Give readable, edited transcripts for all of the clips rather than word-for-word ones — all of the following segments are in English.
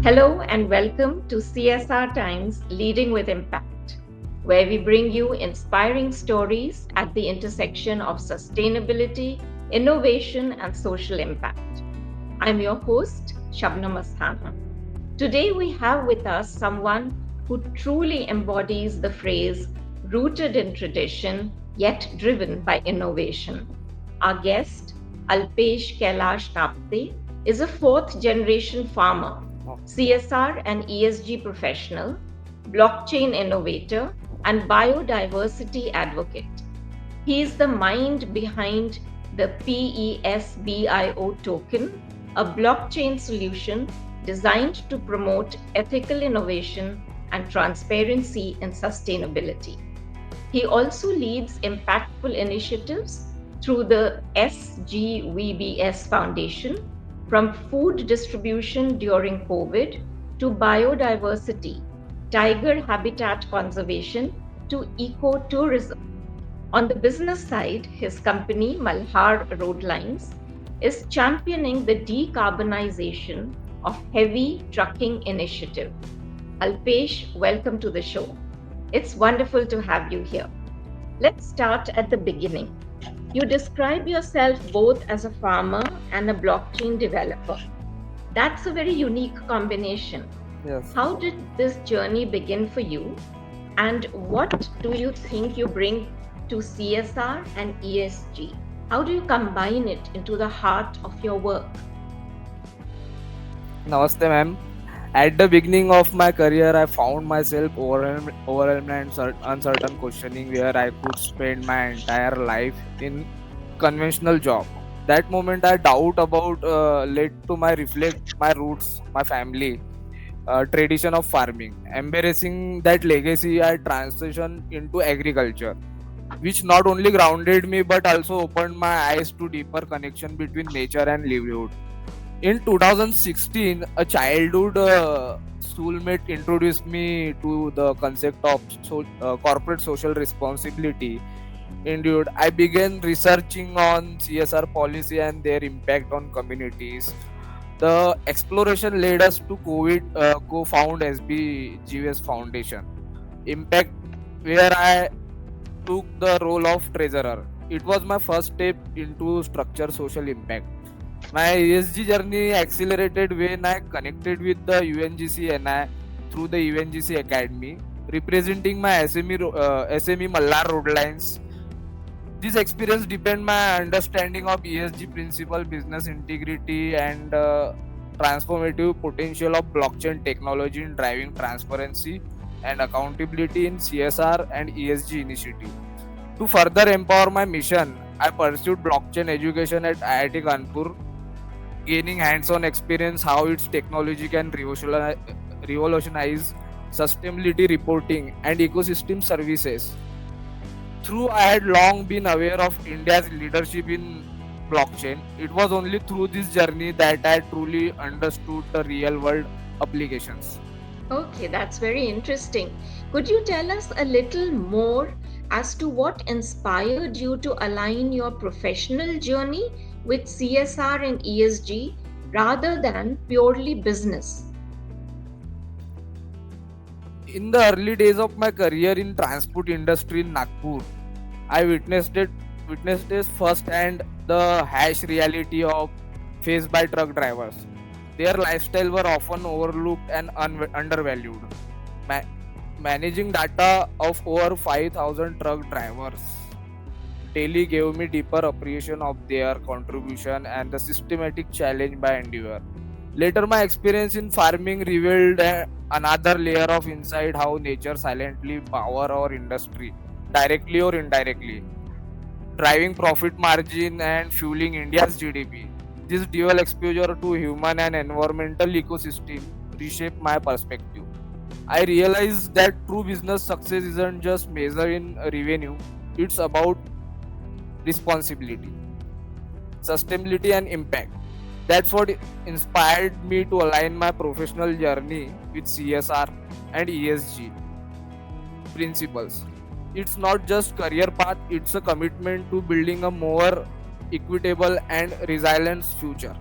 Hello and welcome to CSR Times Leading with Impact, where we bring you inspiring stories at the intersection of sustainability, innovation, and social impact. I'm your host, Shabnam Asthana. Today we have with us someone who truly embodies the phrase rooted in tradition yet driven by innovation. Our guest, Alpesh Kailash Napte, is a fourth generation farmer, CSR and ESG professional, blockchain innovator, and biodiversity advocate. He is the mind behind the PESBIO token, a blockchain solution designed to promote ethical innovation and transparency in sustainability. He also leads impactful initiatives through the SGVBS Foundation, from food distribution during COVID to biodiversity, tiger habitat conservation to ecotourism. On the business side, his company, Malhar Road Lines, is championing the decarbonization of heavy trucking initiative. Alpesh, welcome to the show. It's wonderful to have you here. Let's start at the beginning. You describe yourself both as a farmer and a blockchain developer. That's a very unique combination. Yes. How did this journey begin for you? And what do you think you bring to CSR and ESG? How do you combine it into the heart of your work? Namaste, ma'am. At the beginning of my career, I found myself overwhelmed and uncertain, questioning where I could spend my entire life in conventional job. That moment, I doubt about led to my reflect my roots, my family, tradition of farming. Embarrassing that legacy, I transitioned into agriculture, which not only grounded me but also opened my eyes to deeper connection between nature and livelihood. In 2016, a childhood schoolmate introduced me to the concept of corporate social responsibility. Indeed, I began researching on CSR policy and their impact on communities. The exploration led us to co-found SBGS Foundation Impact, where I took the role of treasurer. It was my first step into structure social impact. My ESG journey accelerated when I connected with the UNGC and I through the UNGC Academy, representing my SME Mallar Road Lines. This experience deepened my understanding of ESG principle, business integrity, and transformative potential of blockchain technology in driving transparency and accountability in CSR and ESG initiative. To further empower my mission, I pursued blockchain education at IIT Kanpur, gaining hands-on experience how its technology can revolutionize sustainability reporting and ecosystem services. Through I had long been aware of India's leadership in blockchain, it was only through this journey that I truly understood the real-world applications. Okay, that's very interesting. Could you tell us a little more as to what inspired you to align your professional journey with CSR and ESG rather than purely business? In the early days of my career in transport industry in Nagpur, I witnessed this firsthand the harsh reality of faced by truck drivers. Their lifestyle were often overlooked and undervalued. Ma- Managing data of over 5,000 truck drivers daily gave me deeper appreciation of their contribution and the systematic challenge by endeavor. Later, my experience in farming revealed another layer of insight how nature silently power our industry, directly or indirectly, driving profit margin and fueling India's GDP. This dual exposure to human and environmental ecosystem reshaped my perspective. I realized that true business success isn't just measured in revenue, it's about responsibility, sustainability, and impact. That's what inspired me to align my professional journey with CSR and ESG principles. It's not just career path, it's a commitment to building a more equitable and resilient future.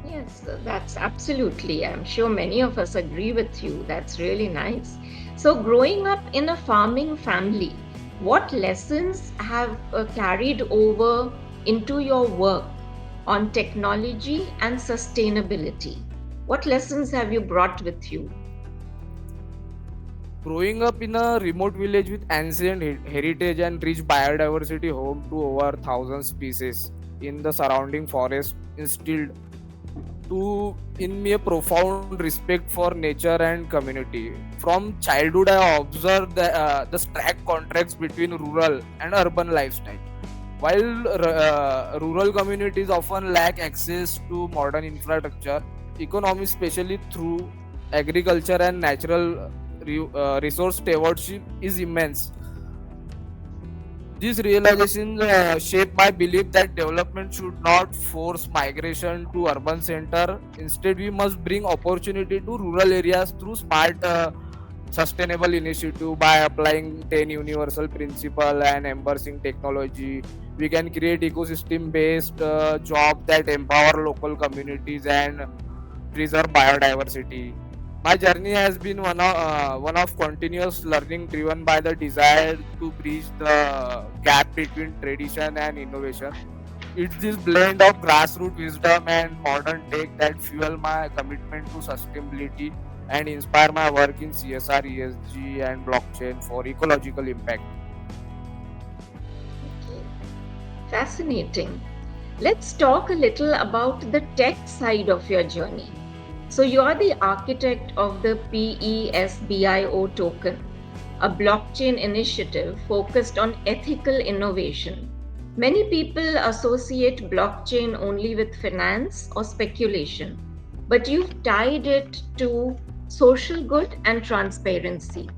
Yes, Yes, that's absolutely. I'm sure many of us agree with you. That's really nice. So, growing up in a farming family, what lessons have carried over into your work on technology and sustainability? What lessons have you brought with you? Growing up in a remote village with ancient heritage and rich biodiversity, home to over 1,000 species in the surrounding forest, instilled to in me a profound respect for nature and community. From childhood, I observed the stark contrast between rural and urban lifestyle. While rural communities often lack access to modern infrastructure, economy, especially through agriculture and natural resource stewardship, is immense. This realization shaped my belief that development should not force migration to urban center. Instead, we must bring opportunity to rural areas through smart, sustainable initiative. By applying 10 universal principle and embracing technology, we can create ecosystem-based jobs that empower local communities and preserve biodiversity. My journey has been one of continuous learning driven by the desire to bridge the gap between tradition and innovation. It's this blend of grassroots wisdom and modern tech that fuel my commitment to sustainability and inspire my work in CSR, ESG, and blockchain for ecological impact. Okay, fascinating. Let's talk a little about the tech side of your journey. So, you are the architect of the PESBIO token, a blockchain initiative focused on ethical innovation. Many people associate blockchain only with finance or speculation, but you've tied it to social good and transparency.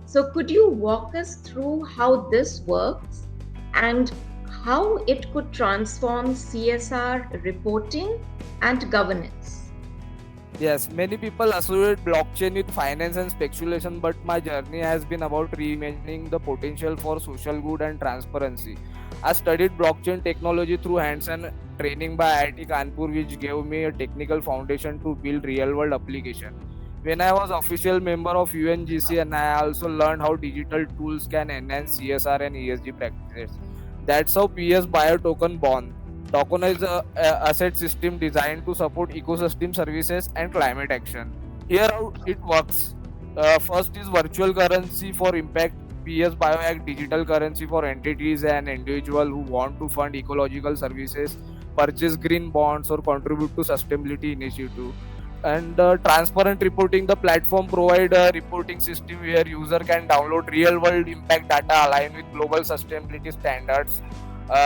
So, could you walk us through how this works and how it could transform CSR reporting and governance? Yes, many people associate blockchain with finance and speculation, but my journey has been about reimagining the potential for social good and transparency. I studied blockchain technology through hands-on training by IIT Kanpur, which gave me a technical foundation to build real-world application. When I was official member of UNGC, and I also learned how digital tools can enhance CSR and ESG practices. That's how PS Bio Token born. Token is a asset system designed to support ecosystem services and climate action. Here how it works. First is virtual currency for impact. PS Bioact digital currency for entities and individuals who want to fund ecological services, purchase green bonds, or contribute to sustainability initiative. And transparent reporting, the platform provide a reporting system where user can download real world impact data aligned with global sustainability standards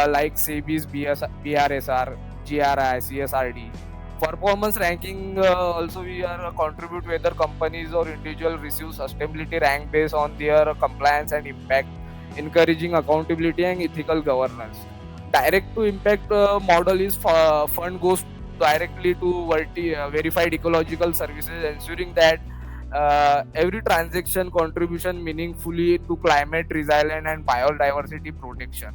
like SEBI's BRSR, GRI, CSRD. Performance ranking, also we are contribute whether companies or individual receive sustainability rank based on their compliance and impact, encouraging accountability and ethical governance. Direct to impact model is fund goes directly to verified ecological services, ensuring that every transaction contribution meaningfully to climate resilience and biodiversity protection.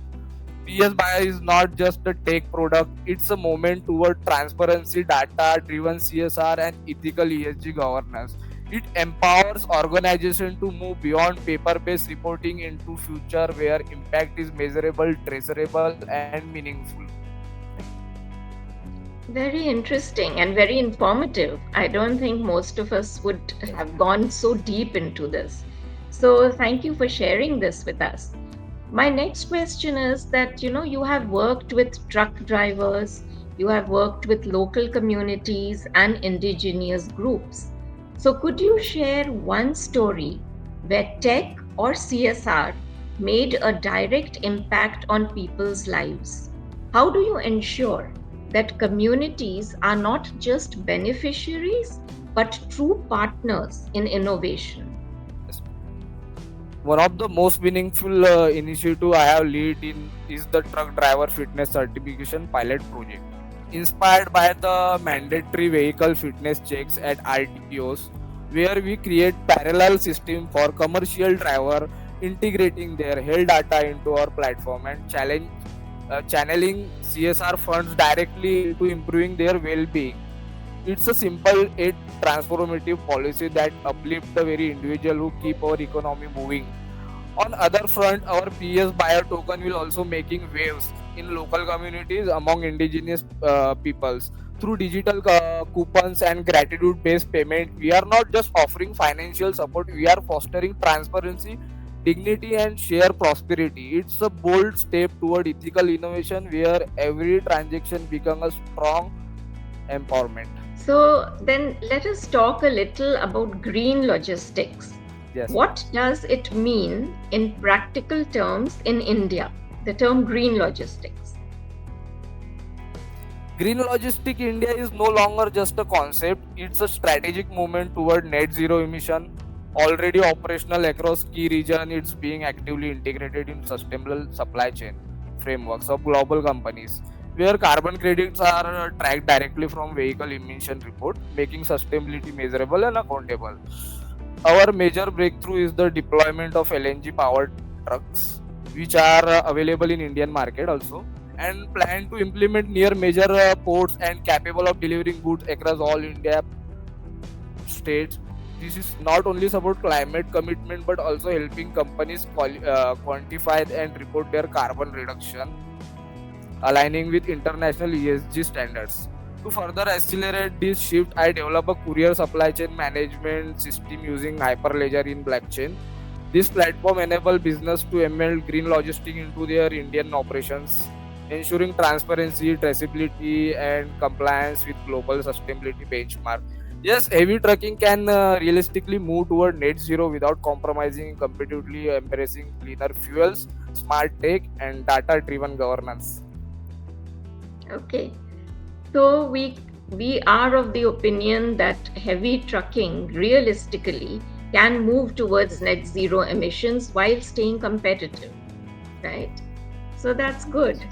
PS Bio is not just a tech product, it's a movement toward transparency, data driven CSR, and ethical ESG governance. It empowers organizations to move beyond paper based reporting into future where impact is measurable, traceable, and meaningful. Very interesting and very informative. I don't think most of us would have gone so deep into this. So, thank you for sharing this with us. My next question is that you have worked with truck drivers, you have worked with local communities and indigenous groups. So, could you share one story where tech or CSR made a direct impact on people's lives? How do you ensure that communities are not just beneficiaries but true partners in innovation? Yes. One of the most meaningful initiative I have led in is the truck driver fitness certification pilot project. Inspired by the mandatory vehicle fitness checks at RTOs, where we create parallel system for commercial driver, integrating their health data into our platform and channeling CSR funds directly into improving their well-being. It's a simple yet transformative policy that uplifts the very individual who keep our economy moving. On other front, our PS buyer token will also making waves in local communities among indigenous peoples. Through digital coupons and gratitude-based payment, we are not just offering financial support; we are fostering transparency, dignity, and share prosperity. It's a bold step toward ethical innovation, where every transaction becomes a strong empowerment. So then let us talk a little about green logistics. Yes. What does it mean in practical terms in India? The term green logistics. Green Logistic India is no longer just a concept, it's a strategic movement toward net zero emission. Already operational across key regions, it's being actively integrated in sustainable supply chain frameworks of global companies, where carbon credits are tracked directly from vehicle emission report, making sustainability measurable and accountable. Our major breakthrough is the deployment of LNG powered trucks, which are available in Indian market also, and plan to implement near major ports and capable of delivering goods across all India states. This is not only about climate commitment but also helping companies quantify and report their carbon reduction, aligning with international ESG standards. To further accelerate this shift, I developed a courier supply chain management system using Hyperledger in blockchain. This platform enables business to embed green logistics into their Indian operations, ensuring transparency, traceability, and compliance with global sustainability benchmark. Yes, heavy trucking can realistically move toward net zero without compromising competitively, embracing cleaner fuels, smart tech, and data-driven governance. Okay. So we are of the opinion that heavy trucking realistically can move towards net zero emissions while staying competitive, right? So that's good.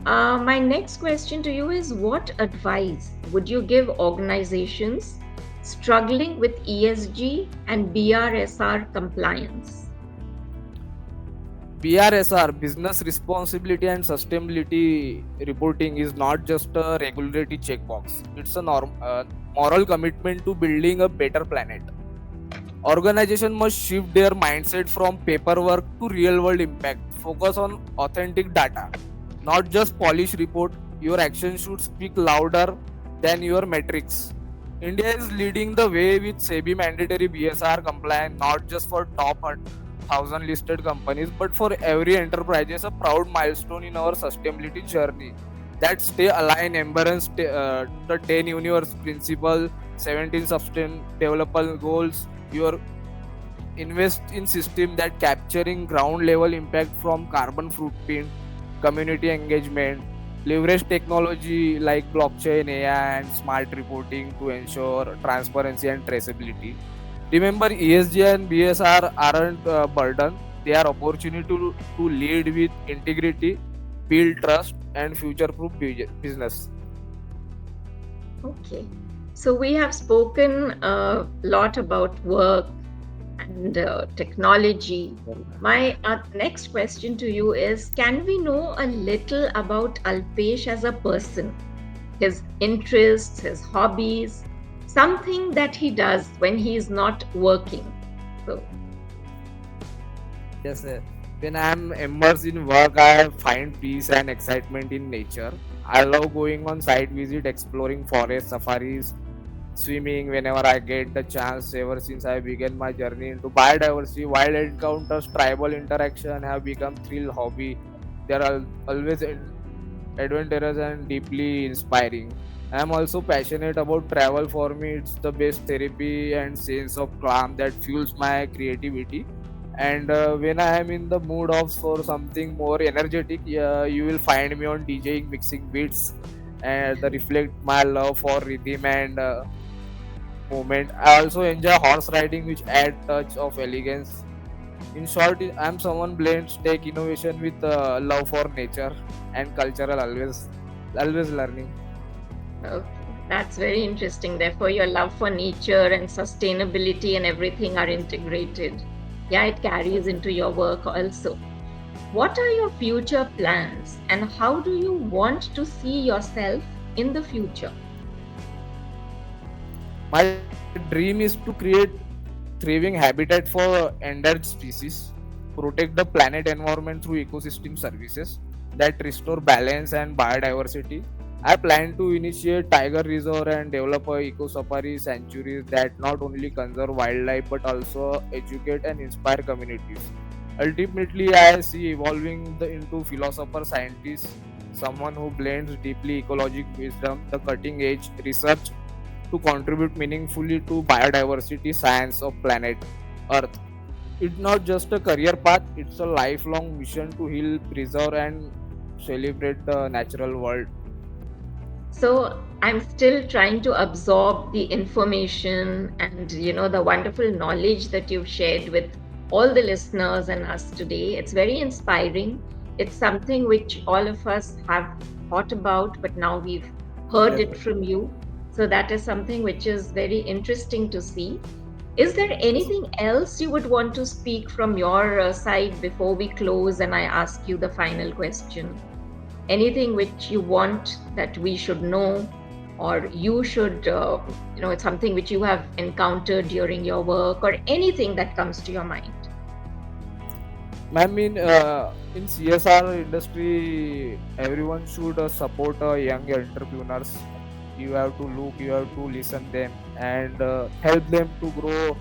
My next question to you is, what advice would you give organizations struggling with ESG and BRSR compliance? BRSR, business responsibility and sustainability reporting, is not just a regulatory checkbox. It's a moral commitment to building a better planet. Organization must shift their mindset from paperwork to real world impact. Focus on authentic data, not just polished report. Your actions should speak louder than your metrics. India is leading the way with SEBI mandatory BSR compliance, not just for top 1,000 listed companies, but for every enterprise. Is a proud milestone in our sustainability journey. That stay aligned, embrace the 10 universe principle, 17 sustain developable goals. Your invest in system that capturing ground level impact from carbon footprint, community engagement, leverage technology like blockchain, AI, and smart reporting to ensure transparency and traceability. Remember, ESG and BSR aren't a burden; they are opportunity to lead with integrity, build trust, and future-proof business. Okay. So we have spoken a lot about work and technology. My next question to you is, can we know a little about Alpesh as a person? His interests, his hobbies, something that he does when he is not working. So, Yes, sir. When I am immersed in work, I find peace and excitement in nature. I love going on site visit, exploring forest safaris, swimming whenever I get the chance. Ever since I began my journey into biodiversity, wild encounters, tribal interaction have become thrill hobby. They are always adventurous and deeply inspiring. I am also passionate about travel. For me, it's the best therapy and sense of calm that fuels my creativity. And when I am in the mood of for something more energetic, you will find me on DJing, mixing beats, and reflect my love for rhythm and movement. I also enjoy horse riding, which add touch of elegance. In short, I am someone blends tech innovation with love for nature and cultural, always learning. okay, that's very interesting. Therefore, your love for nature and sustainability and everything are integrated. Yeah, it carries into your work also. What are your future plans and how do you want to see yourself in the future? My dream is to create thriving habitat for endangered species, protect the planet environment through ecosystem services that restore balance and biodiversity. I plan to initiate tiger reserve and develop a eco safari sanctuaries that not only conserve wildlife but also educate and inspire communities. Ultimately, I see evolving into philosopher scientist, someone who blends deeply ecologic wisdom, the cutting edge research to contribute meaningfully to biodiversity science of planet Earth. It's not just a career path, it's a lifelong mission to heal, preserve, and celebrate the natural world. So I'm still trying to absorb the information and the wonderful knowledge that you've shared with all the listeners and us today. It's very inspiring. It's something which all of us have thought about, but now we've heard it Definitely. from you. So that is something which is very interesting to see. Is there anything else you would want to speak from your side before we close and I ask you the final question? Anything which you want that we should know, or you should it's something which you have encountered during your work, or anything that comes to your mind? I mean, in CSR industry, everyone should support young entrepreneurs. You have to look, you have to listen them, and help them to grow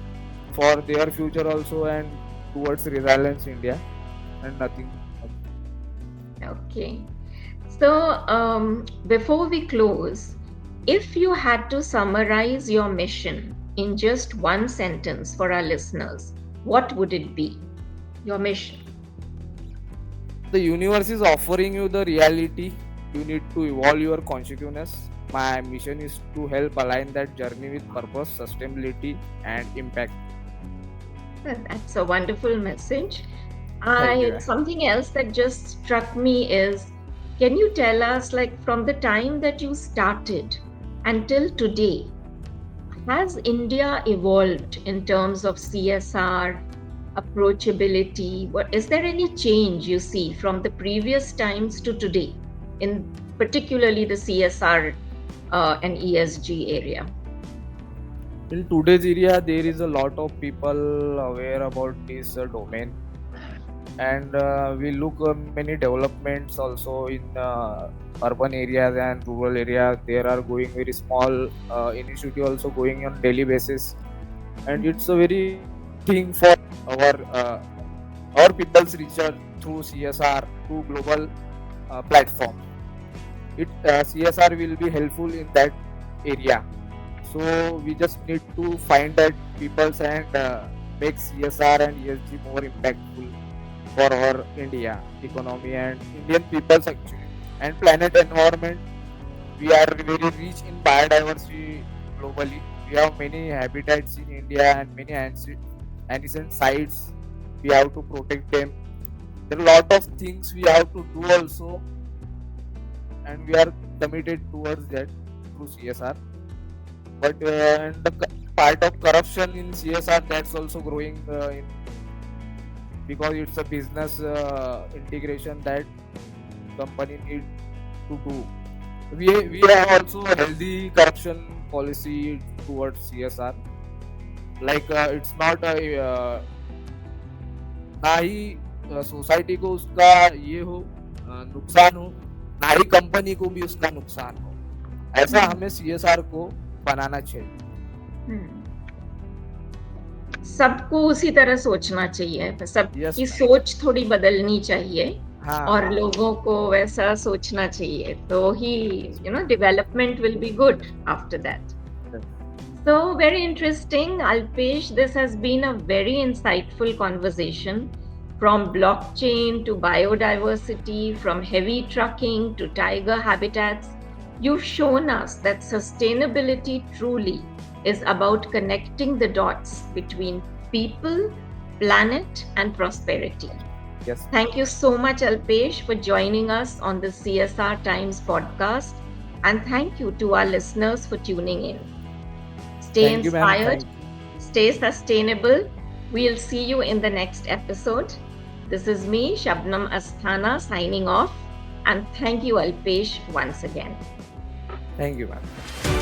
for their future also and towards resilience India and nothing much. Okay. So before we close, if you had to summarize your mission in just one sentence for our listeners, what would it be? Your mission. The universe is offering you the reality. You need to evolve your consciousness. My mission is to help align that journey with purpose, sustainability, and impact. Well, that's a wonderful message. Thank you. I Something else that just struck me is, can you tell us, like, from the time that you started until today, has India evolved in terms of CSR, approachability? Is there any change you see from the previous times to today, in particularly the CSR and ESG area? In today's area, there is a lot of people aware about this domain, and we look many developments also in urban areas and rural areas. There are going very small initiative also going on daily basis, and it's a very good thing for our uh, our people's research through CSR to global platform. It CSR will be helpful in that area. So we just need to find that peoples and make CSR and ESG more impactful for our India economy and Indian peoples actually and planet environment. We are very rich in biodiversity globally. We have many habitats in India and many ancient sites. We have to protect them. There are a lot of things we have to do also, and we are committed towards that through CSR. But and the part of corruption in CSR that's also growing in because it's a business integration that company need to do. We have also a healthy corruption policy towards CSR. Like it's not a ना ही society को उसका ये हो नुकसान हो, ना ही company को भी उसका नुकसान हो. ऐसा Hmm. हमें CSR को बनाना चाहिए. Hmm. सबको उसी तरह सोचना चाहिए, यस सबकी मैम. सोच थोड़ी बदलनी चाहिए हाँ और हाँ. लोगों को वैसा सोचना चाहिए, तो ही development will be good after that. So, very interesting, Alpesh. This has been a very insightful conversation, from blockchain to biodiversity, from heavy trucking to tiger habitats. You've shown us that sustainability truly is about connecting the dots between people, planet, and prosperity. Yes. Thank you so much, Alpesh, for joining us on the CSR Times podcast. And thank you to our listeners for tuning in. Stay Thank you, ma'am. inspired, stay sustainable. We'll see you in the next episode. This is me, Shabnam Asthana, signing off. And thank you, Alpesh, once again. Thank you, ma'am.